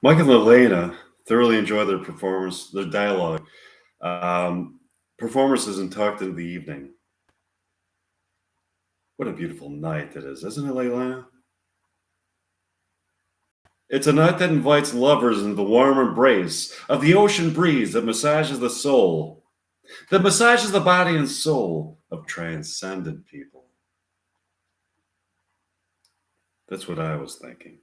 Mike and Elena thoroughly enjoy their performance, their dialogue. Um, Performances and tucked into the evening. What a beautiful night it is, isn't it, Leilana? It's a night that invites lovers into the warm embrace of the ocean breeze that massages the soul, that massages the body and soul of transcendent people. That's what I was thinking.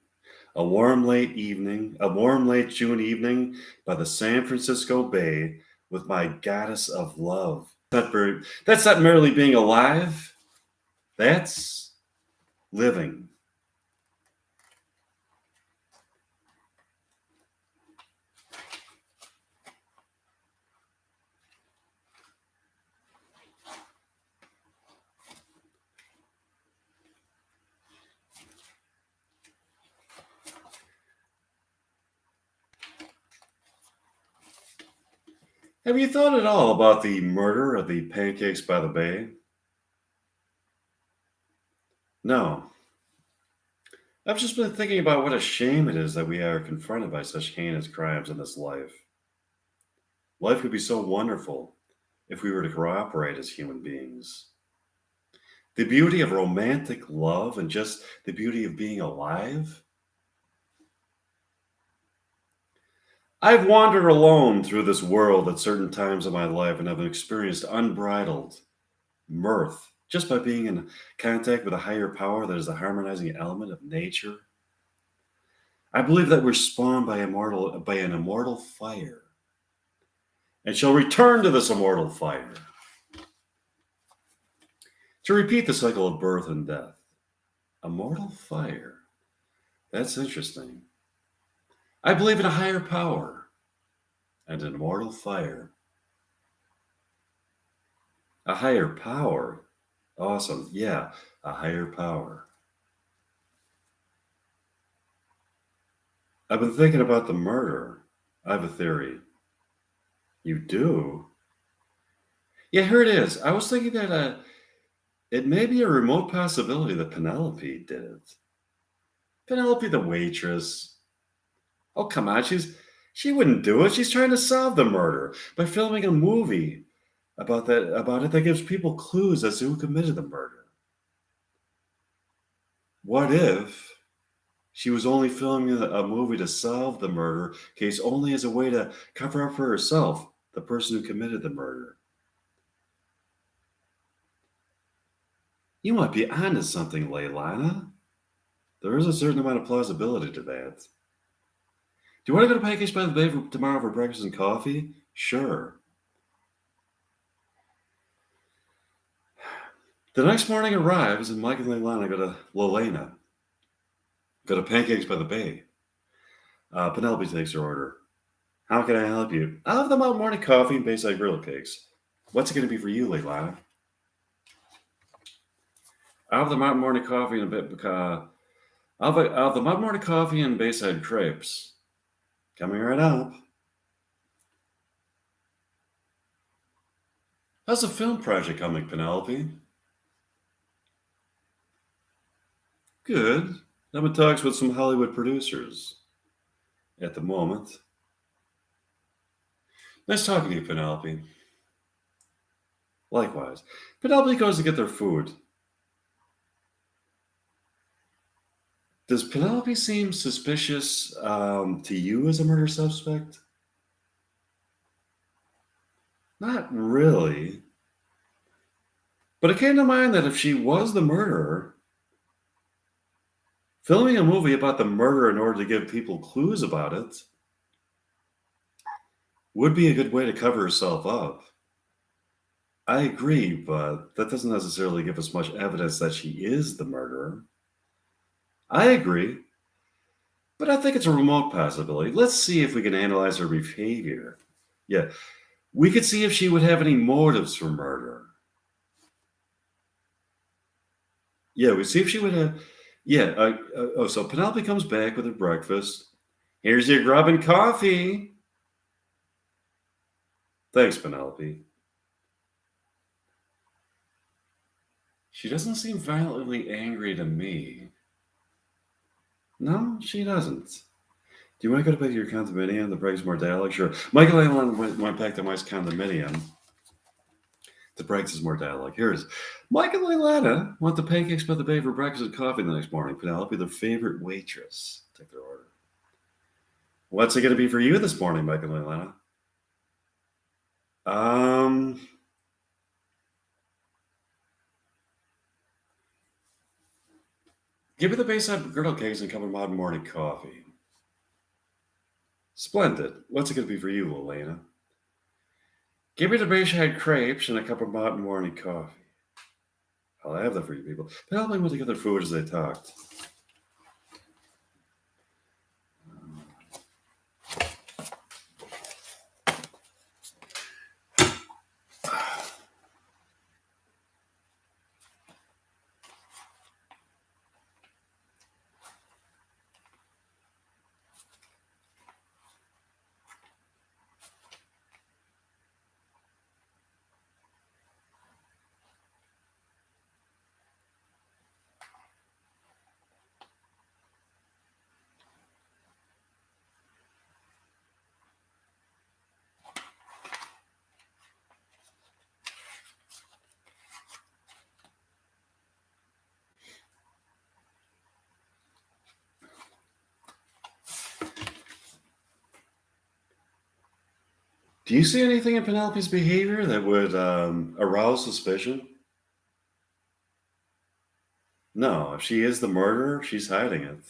A warm late June evening by the San Francisco Bay with my goddess of love. That's not merely being alive, that's living. Have you thought at all about the murder of the pancakes by the bay? No. I've just been thinking about what a shame it is that we are confronted by such heinous crimes in this life. Life would be so wonderful if we were to cooperate as human beings. The beauty of romantic love and just the beauty of being alive. I've wandered alone through this world at certain times of my life and have experienced unbridled mirth just by being in contact with a higher power that is the harmonizing element of nature. I believe that we're spawned by an immortal fire and shall return to this immortal fire to repeat the cycle of birth and death. Immortal fire. That's interesting. I believe in a higher power and an immortal fire. A higher power. Awesome. Yeah, a higher power. I've been thinking about the murder. I have a theory. You do? Yeah, here it is. I was thinking that it may be a remote possibility that Penelope did it. Penelope, the waitress. Oh, come on. She wouldn't do it. She's trying to solve the murder by filming a movie about it that gives people clues as to who committed the murder. What if she was only filming a movie to solve the murder case only as a way to cover up for herself, the person who committed the murder? You might be onto something, Leilana. There is a certain amount of plausibility to that. Do you want to go to Pancakes by the Bay for tomorrow for breakfast and coffee? Sure. The next morning arrives, and Mike and Leilana go to Pancakes by the Bay. Penelope takes her order. How can I help you? I'll have the Mountain Morning Coffee and Bayside Grilled Cakes. What's it going to be for you, Leilana? I'll have the Mountain Morning Coffee and a bit. I'll have the Mountain Morning Coffee and Bayside Crepes. Coming right up. How's the film project coming, Penelope? Good. I'm in talks with some Hollywood producers at the moment. Nice talking to you, Penelope. Likewise. Penelope goes to get their food. Does Penelope seem suspicious to you as a murder suspect? Not really. But it came to mind that if she was the murderer, filming a movie about the murder in order to give people clues about it would be a good way to cover herself up. I agree, but that doesn't necessarily give us much evidence that she is the murderer. I agree, but I think it's a remote possibility. Let's see if we can analyze her behavior. Yeah, we could see if she would have any motives for murder. Yeah, we see if she would have. Yeah. So Penelope comes back with her breakfast. Here's your grub and coffee. Thanks, Penelope. She doesn't seem violently angry to me. No, she doesn't. Do you want to go back to your condominium? The Briggs more dialogue? Sure. Michael Allen went back to my condominium. The Briggs is more dialogue. Here's Michael and Lana want the pancakes by the bay for breakfast and coffee the next morning. Penelope, their favorite waitress. Take their order. What's it going to be for you this morning, Michael and Lana? Give me the Bayside griddle cakes and a cup of modern morning coffee. Splendid. What's it going to be for you, Elena? Give me the Bayside crepes and a cup of modern morning coffee. I'll have that for you people. Penelope went to get their food as they talked. Do you see anything in Penelope's behavior that would arouse suspicion? No, if she is the murderer, she's hiding it.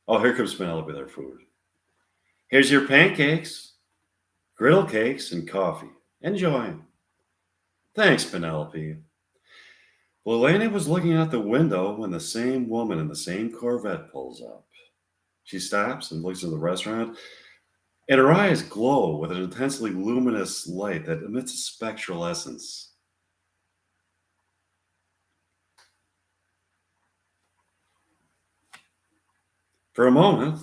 Oh, here comes Penelope with their food. Here's your pancakes, griddle cakes, and coffee. Enjoy. Thanks, Penelope. Well, Elena was looking out the window when the same woman in the same Corvette pulls up. She stops and looks at the restaurant, and her eyes glow with an intensely luminous light that emits a spectral essence. For a moment,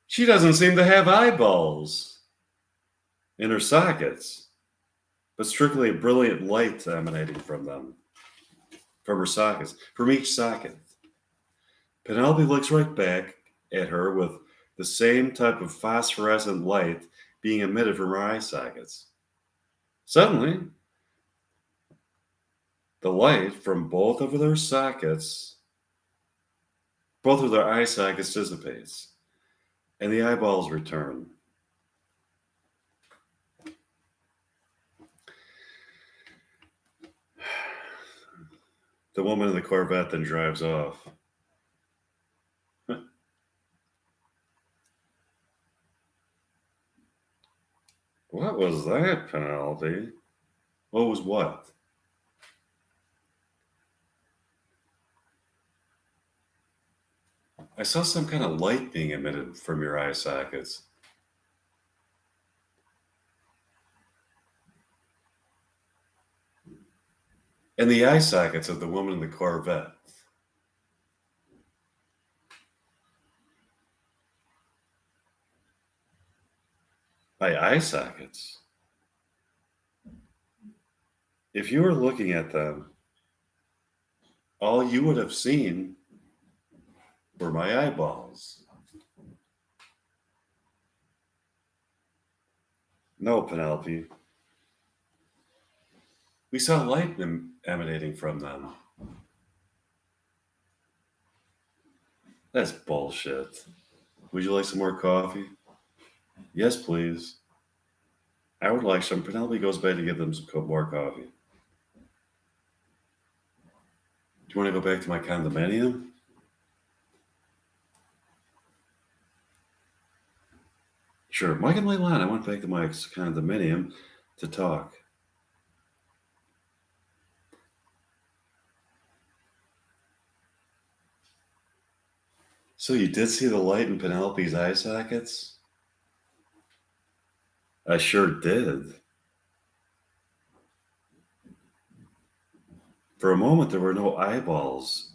she doesn't seem to have eyeballs in her sockets, but strictly a brilliant light emanating from them, from her sockets, from each socket. Penelope looks right back at her with the same type of phosphorescent light being emitted from her eye sockets. Suddenly, the light from both of their sockets, both of their eye sockets dissipates, and the eyeballs return. The woman in the Corvette then drives off. What was that, Penelope? What was what? I saw some kind of light being emitted from your eye sockets. And the eye sockets of the woman in the Corvette. By eye sockets. If you were looking at them, all you would have seen were my eyeballs. No, Penelope. We saw light emanating from them. That's bullshit. Would you like some more coffee? Yes, please. I would like some. Penelope goes back to give them some more coffee. Do you want to go back to my condominium? Sure. Mike and Leilani, I went back to my condominium to talk. So you did see the light in Penelope's eye sockets? I sure did. For a moment, there were no eyeballs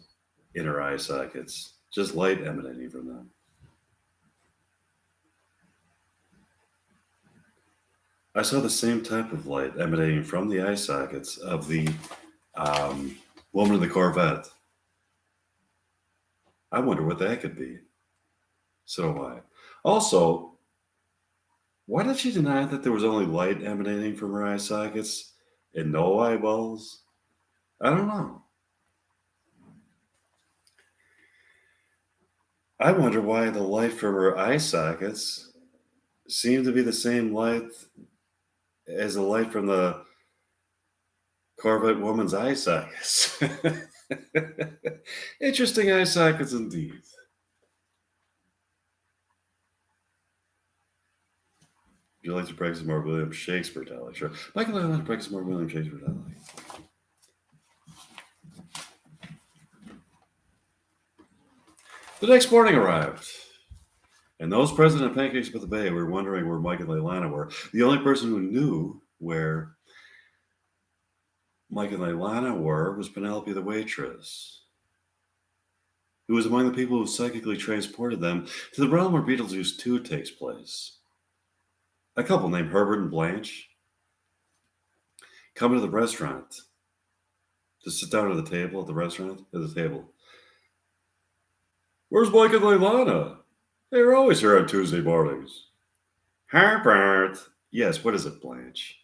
in her eye sockets, just light emanating from them. I saw the same type of light emanating from the eye sockets of the woman in the Corvette. I wonder what that could be. So do I. Also, why did she deny that there was only light emanating from her eye sockets and no eyeballs? I don't know. I wonder why the light from her eye sockets seemed to be the same light as the light from the Corvette woman's eye sockets. Interesting eye sockets indeed. Would you like to practice more William Shakespeare dialect? Sure. Michael, I want to practice more William Shakespeare dialect. The next morning arrived, and those present at Pancakes by the Bay were wondering where Mike and Leilani were. The only person who knew where Mike and Leilani were was Penelope the waitress, who was among the people who psychically transported them to the realm where Beetlejuice 2 takes place. A couple named Herbert and Blanche come to the restaurant to sit down at the table at the restaurant, at the table. Where's Mike and Leilani? They're always here on Tuesday mornings. Herbert! Yes, what is it, Blanche?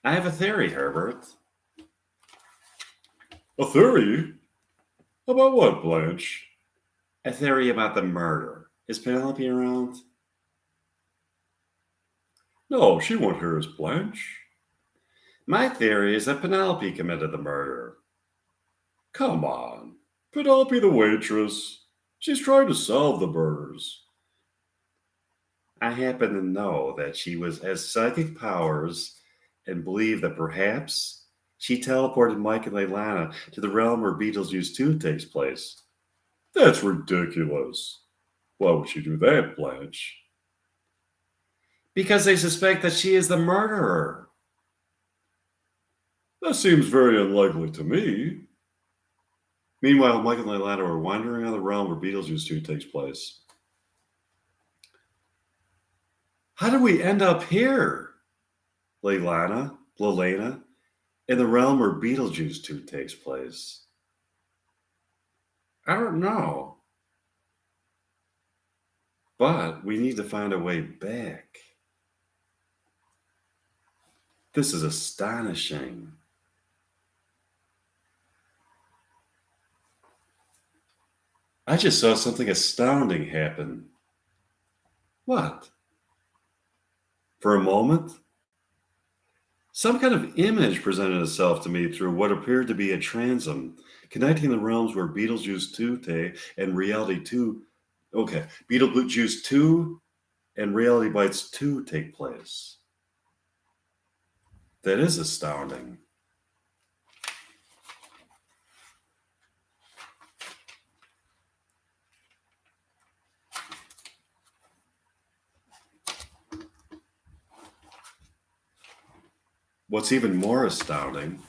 I have a theory, Herbert. A theory? About what, Blanche? A theory about the murder. Is Penelope around? No, she won't hear us, Blanche. My theory is that Penelope committed the murder. Come on. Penelope the waitress. She's trying to solve the murders. I happen to know that she has psychic powers and believe that perhaps she teleported Mike and Leilani to the realm where Beetlejuice 2 takes place. That's ridiculous. Why would she do that, Blanche? Because they suspect that she is the murderer. That seems very unlikely to me. Meanwhile, Mike and Leilani are wandering around the realm where Beetlejuice 2 takes place. How did we end up here? Lelana, in the realm where Beetlejuice 2 takes place. I don't know. But we need to find a way back. This is astonishing. I just saw something astounding happen. What? For a moment, some kind of image presented itself to me through what appeared to be a transom, connecting the realms where Beetlejuice 2 and Reality 2. Okay, Beetlejuice 2 and Reality Bites 2 take place. That is astounding. What's even more astounding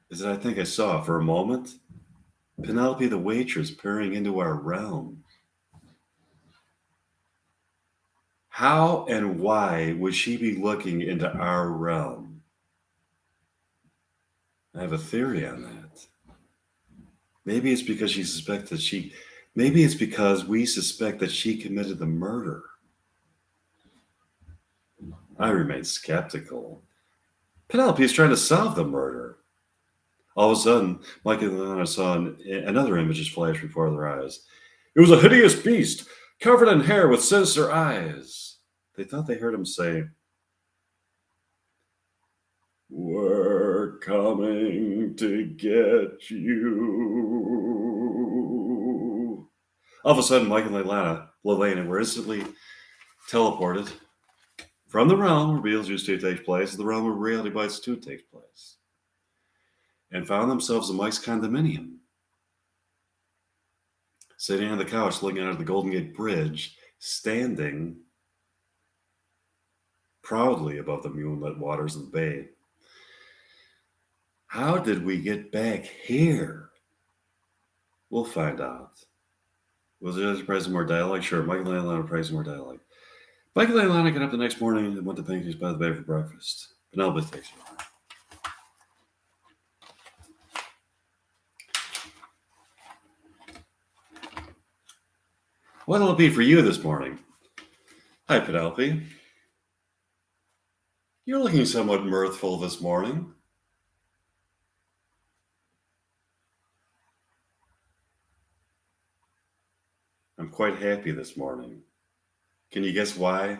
is that I think I saw, for a moment, Penelope the waitress peering into our realm. How and why would she be looking into our realm? I have a theory on that. Maybe it's because maybe it's because we suspect that she committed the murder. I remain skeptical. Penelope is trying to solve the murder. All of a sudden, Mike and Lana saw another image just flash before their eyes. It was a hideous beast, covered in hair with sinister eyes. They thought they heard him say, "We're coming to get you." All of a sudden, Mike and Lelana were instantly teleported from the realm where Beetlejuice 2 takes place to the realm where Reality Bites 2 takes place, and found themselves in Mike's condominium, sitting on the couch looking out at the Golden Gate Bridge, standing proudly above the moonlit waters of the bay. How did we get back here? We'll find out. Was there present more dialogue? Sure, Michael and Leilani praised more dialogue. Michael and Leilani got up the next morning and went to Pancakes by the Bay for breakfast. Penelope takes her. What'll it be for you this morning? Hi, Penelope. You're looking somewhat mirthful this morning. I'm quite happy this morning. Can you guess why?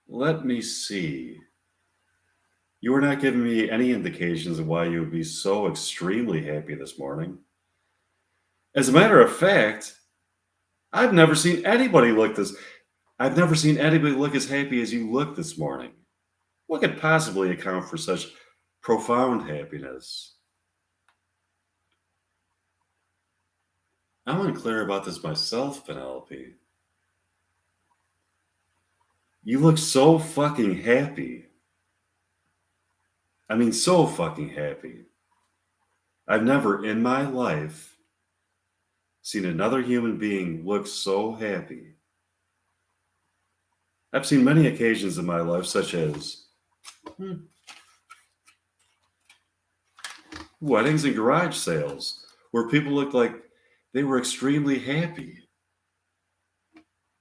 Let me see. You were not giving me any indications of why you would be so extremely happy this morning. As a matter of fact, I've never seen anybody look this. I've never seen anybody look as happy as you look this morning. What could possibly account for such profound happiness? I'm unclear about this myself, Penelope. You look so fucking happy. I mean, so fucking happy. I've never in my life seen another human being look so happy. I've seen many occasions in my life, such as weddings and garage sales, where people looked like they were extremely happy,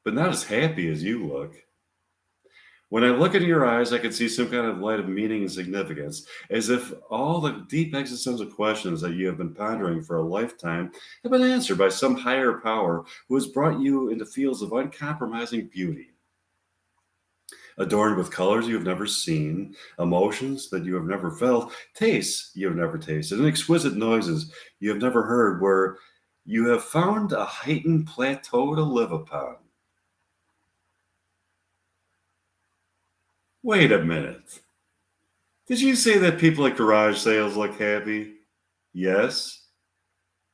but not as happy as you look. When I look into your eyes, I can see some kind of light of meaning and significance, as if all the deep existential questions that you have been pondering for a lifetime have been answered by some higher power who has brought you into fields of uncompromising beauty, adorned with colors you have never seen, emotions that you have never felt, tastes you have never tasted, and exquisite noises you have never heard, where you have found a heightened plateau to live upon. Wait a minute. Did you say that people at garage sales look happy? Yes.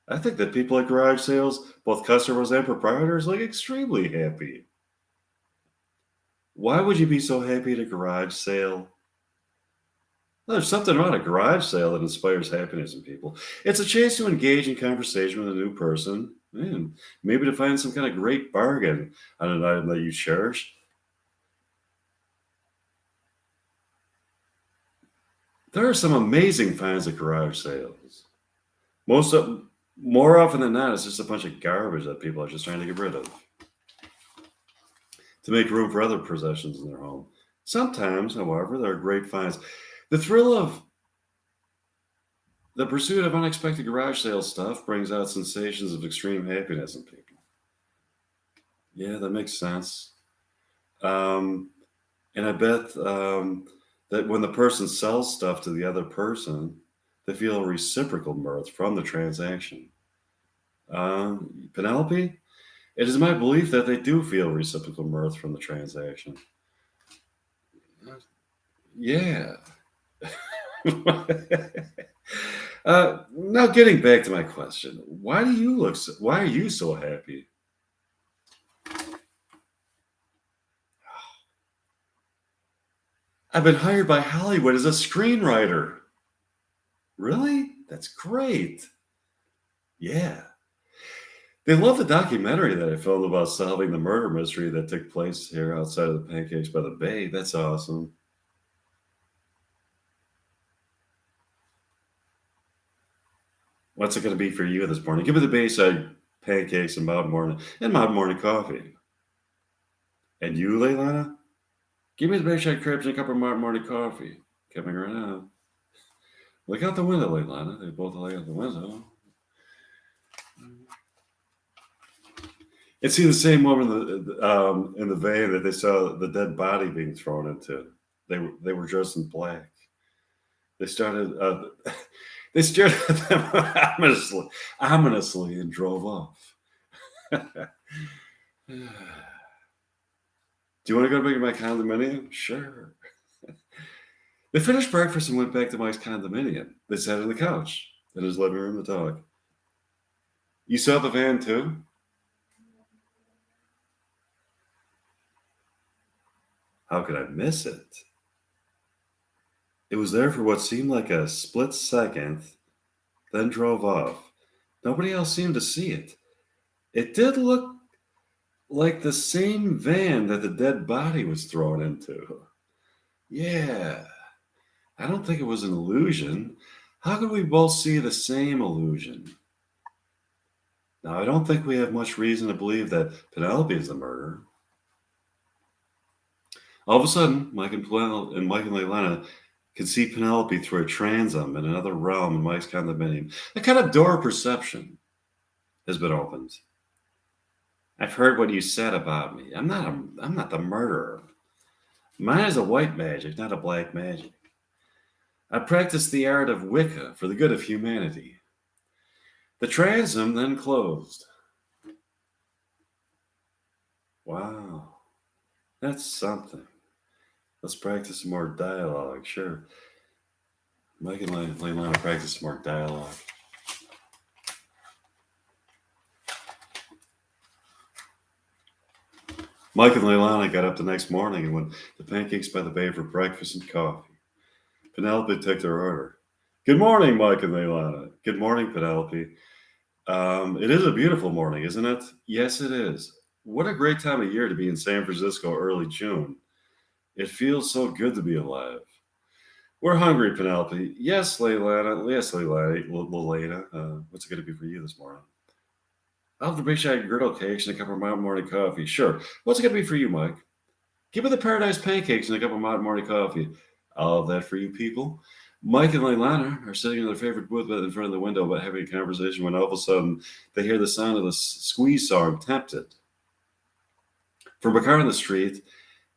I think that people at garage sales, both customers and proprietors, look extremely happy. Why would you be so happy at a garage sale? Well, there's something about a garage sale that inspires happiness in people. It's a chance to engage in conversation with a new person and maybe to find some kind of great bargain on an item that you cherish. There are some amazing finds at garage sales. Most of More often than not, it's just a bunch of garbage that people are just trying to get rid of to make room for other possessions in their home. Sometimes, however, there are great finds. The thrill of the pursuit of unexpected garage sale stuff brings out sensations of extreme happiness in people. Yeah, that makes sense. Um, and I bet that when the person sells stuff to the other person, they feel a reciprocal mirth from the transaction. Penelope, it is my belief that they do feel reciprocal mirth from the transaction. Yeah. Now getting back to my question, why are you so happy? I've been hired by Hollywood as a screenwriter. Really? That's great. Yeah. They love the documentary that I filmed about solving the murder mystery that took place here outside of the Pancakes by the Bay. That's awesome. What's it going to be for you this morning? Give me the Bayside pancakes and Mountain Morning coffee. And you, Leilana? Give me the Bayside cribs and a cup of Mountain Morning coffee. Coming right now. Look out the window, Leilana. They both look out the window. And see the same woman in the van that they saw the dead body being thrown into. They were dressed in black. They started they stared at them ominously and drove off. Do you want to go to my condominium? Sure. They finished breakfast and went back to Mike's condominium. They sat on the couch in his living room to talk. You saw the van too? How could I miss it? It was there for what seemed like a split second, then drove off. Nobody else seemed to see it. It did look like the same van that the dead body was thrown into. Yeah, I don't think it was an illusion. How could we both see the same illusion? Now, I don't think we have much reason to believe that Penelope is the murderer. All of a sudden, Mike and Leilana can see Penelope through a transom in another realm in Mike's condominium. A kind of door of perception has been opened. I've heard what you said about me. I'm not the murderer. Mine is a white magic, not a black magic. I practice the art of Wicca for the good of humanity. The transom then closed. Wow, that's something. Let's practice some more dialogue. Sure. Mike and Leilana practice some more dialogue. Mike and Leilana got up the next morning and went to Pancakes by the Bay for breakfast and coffee. Penelope took their order. Good morning, Mike and Leilana. Good morning, Penelope. It is a beautiful morning, isn't it? Yes, it is. What a great time of year to be in San Francisco early June. It feels so good to be alive. We're hungry, Penelope. Yes, Leilana. Yes, Leilana. What's it going to be for you this morning? I'll have the big shot griddle cakes and a cup of Mountain morning coffee. Sure. What's it going to be for you, Mike? Give me the paradise pancakes and a cup of Mountain morning coffee. I'll have that for you people. Mike and Leilana are sitting in their favorite booth in front of the window but having a conversation when all of a sudden they hear the sound of the Squeeze song, Tempted, from a car in the street,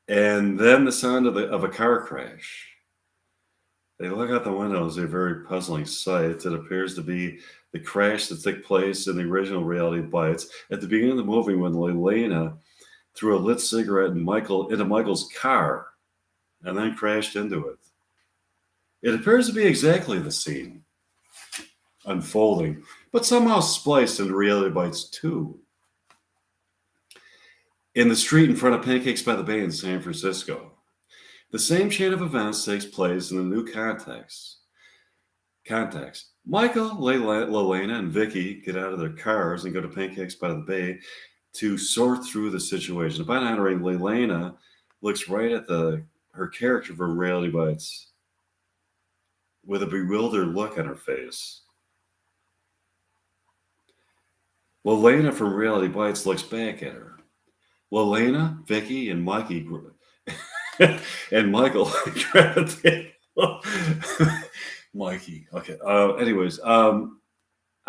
and then the sound of a car crash. They look out the window and see a very puzzling sight. It appears to be the crash that took place in the original Reality Bites at the beginning of the movie when Leilana threw a lit cigarette into Michael's car and then crashed into it. It appears to be exactly the scene unfolding, but somehow spliced into Reality Bites 2. In the street in front of Pancakes by the Bay in San Francisco, the same chain of events takes place in a new context. Michael, Leilana, and Vicky get out of their cars and go to Pancakes by the Bay to sort through the situation. Upon entering, Leilana looks right at her character from Reality Bites with a bewildered look on her face. Leilana from Reality Bites looks back at her. Leilana, Vicky, and Mikey and Michael grab a table. Mikey. Okay. Anyways, I'm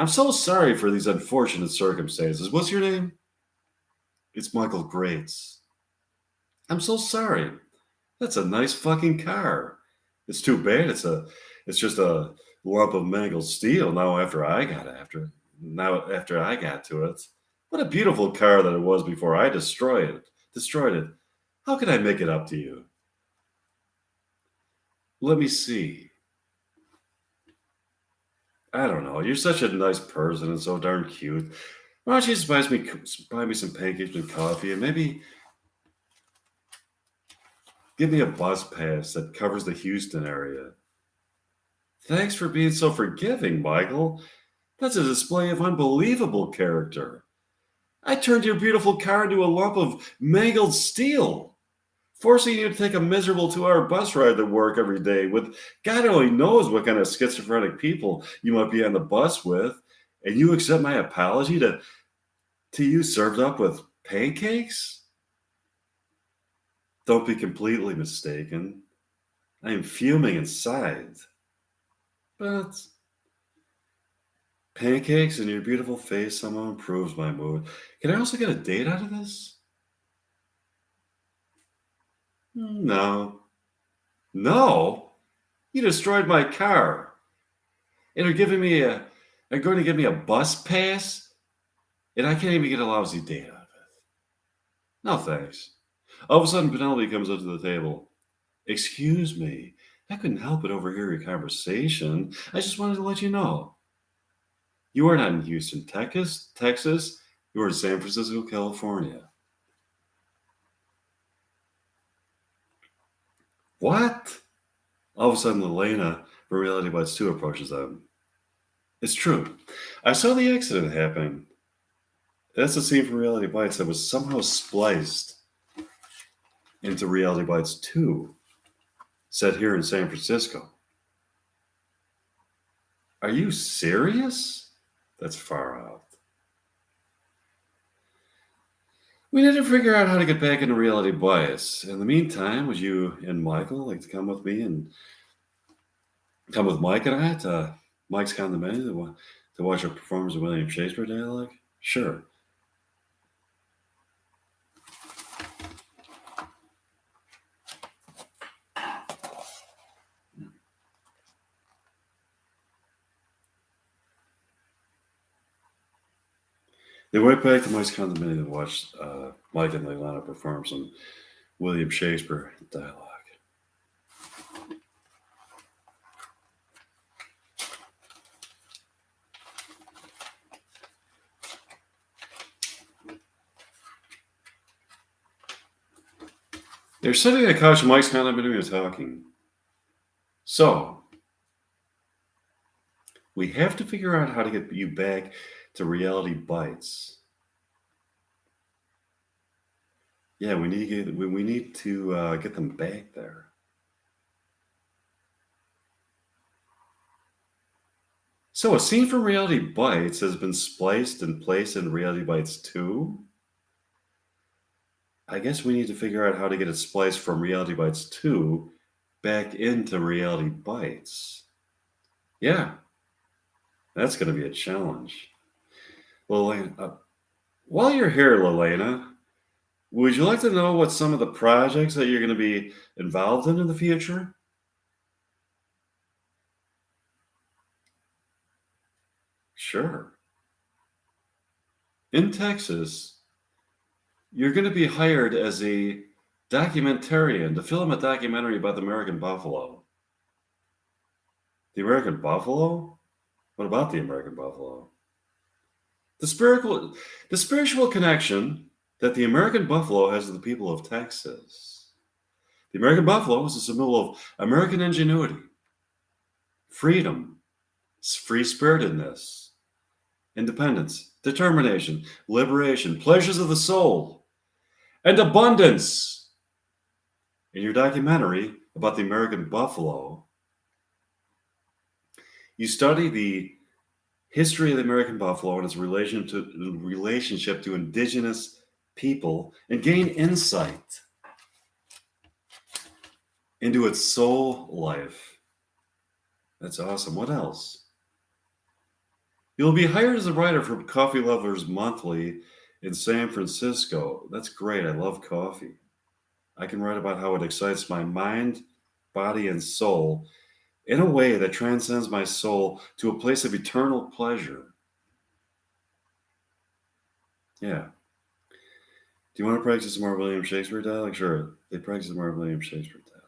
so sorry for these unfortunate circumstances. What's your name? It's Michael Grates. I'm so sorry. That's a nice fucking car. It's too bad it's just a lump of mangled steel after I got to it. What a beautiful car that it was before I destroyed it. How can I make it up to you? Let me see. I don't know. You're such a nice person and so darn cute. Why don't you just buy me some pancakes and coffee and maybe give me a bus pass that covers the Houston area? Thanks for being so forgiving, Michael. That's a display of unbelievable character. I turned your beautiful car into a lump of mangled steel, forcing you to take a miserable 2-hour bus ride to work every day with God only knows what kind of schizophrenic people you might be on the bus with, and you accept my apology to you served up with pancakes? Don't be completely mistaken. I am fuming inside. But pancakes and your beautiful face somehow improves my mood. Can I also get a date out of this? No. No? You destroyed my car. And are going to give me a bus pass? And I can't even get a lousy date out of it. No thanks. All of a sudden, Penelope comes up to the table. Excuse me. I couldn't help but overhear your conversation. I just wanted to let you know. You are not in Houston, Texas. You are in San Francisco, California. What? All of a sudden, Elena from Reality Bites 2 approaches them. It's true. I saw the accident happen. That's a scene from Reality Bites that was somehow spliced into Reality Bites 2, set here in San Francisco. Are you serious? That's far out. We need to figure out how to get back into reality bias. In the meantime, would you and Michael like to come with me and come with Mike and I to Mike's condominium to watch a performance of William Shakespeare dialogue? Sure. They went back to Mike's condominium to watch Mike and Leilani perform some William Shakespeare dialogue. They're sitting on the couch in Mike's condominium and talking. So, we have to figure out how to get you back to reality bites. Yeah, we need to get them back there. So a scene from Reality Bites has been spliced and placed in Reality Bites 2. I guess we need to figure out how to get it spliced from Reality Bites 2 back into Reality Bites. Yeah, that's going to be a challenge. Well, while you're here, Lelena, would you like to know what some of the projects that you're going to be involved in the future? Sure. In Texas, you're going to be hired as a documentarian to film a documentary about the American buffalo. The American buffalo? What about the American buffalo? The spiritual connection that the American buffalo has to the people of Texas. The American buffalo is a symbol of American ingenuity, freedom, free spiritedness, independence, determination, liberation, pleasures of the soul, and abundance. In your documentary about the American buffalo, you study the history of the American buffalo and its relationship to indigenous people and gain insight into its soul life. That's awesome. What else? You'll be hired as a writer for Coffee Lovers Monthly in San Francisco. That's great. I love coffee. I can write about how it excites my mind, body, and soul in a way that transcends my soul to a place of eternal pleasure. Yeah. Do you want to practice some more William Shakespeare dialogue? Sure. They practice more William Shakespeare dialogue.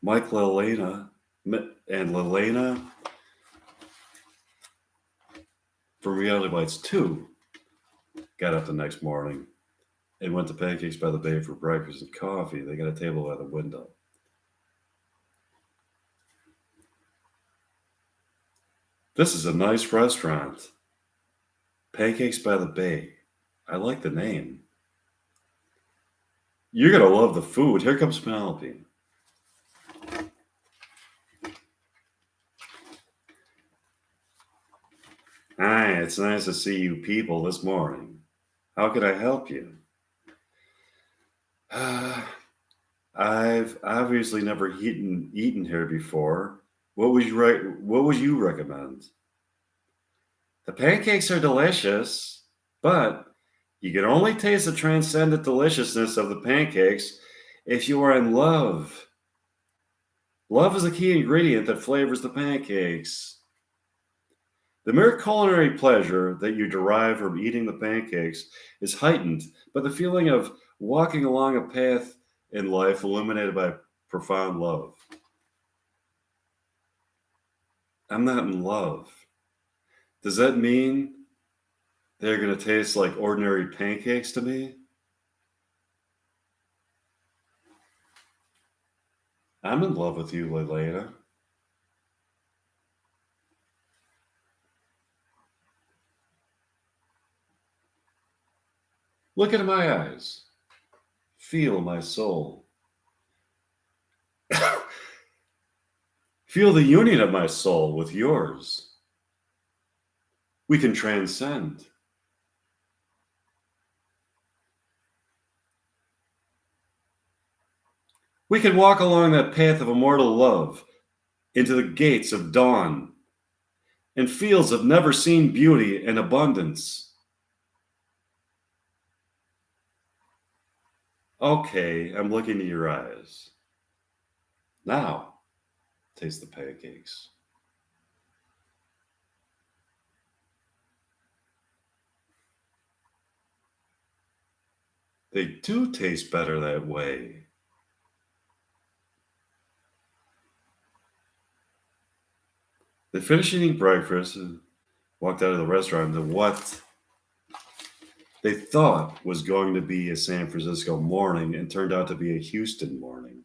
Mike Lelena and Lelena from Reality Bites 2 got up the next morning and went to Pancakes by the Bay for breakfast and coffee. They got a table by the window. This is a nice restaurant. Pancakes by the Bay. I like the name. You're going to love the food. Here comes Penelope. Hi, it's nice to see you people this morning. How can I help you? I've obviously never eaten here before. What would you recommend? The pancakes are delicious, but you can only taste the transcendent deliciousness of the pancakes if you are in love. Love is a key ingredient that flavors the pancakes. The mere culinary pleasure that you derive from eating the pancakes is heightened by the feeling of walking along a path in life illuminated by profound love. I'm not in love. Does that mean they're going to taste like ordinary pancakes to me? I'm in love with you, Leilani. Look into my eyes. Feel my soul. Feel the union of my soul with yours. We can transcend. We can walk along that path of immortal love into the gates of dawn and fields of never seen beauty and abundance. Okay, I'm looking at your eyes. Now, taste the pancakes. They do taste better that way. They finished eating breakfast and walked out of the restaurant to what they thought was going to be a San Francisco morning and turned out to be a Houston morning.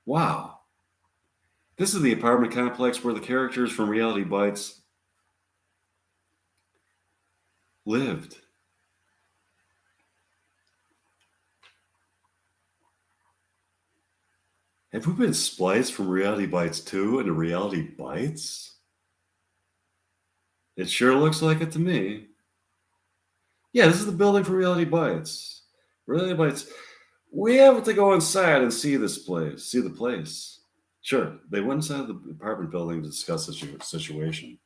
Wow. This is the apartment complex where the characters from Reality Bites lived. Have we been spliced from Reality Bites 2 into Reality Bites? It sure looks like it to me. Yeah, this is the building for Reality Bites. Reality Bites. We have to go inside and see this place, see the place. Sure, they went inside the apartment building to discuss the situation.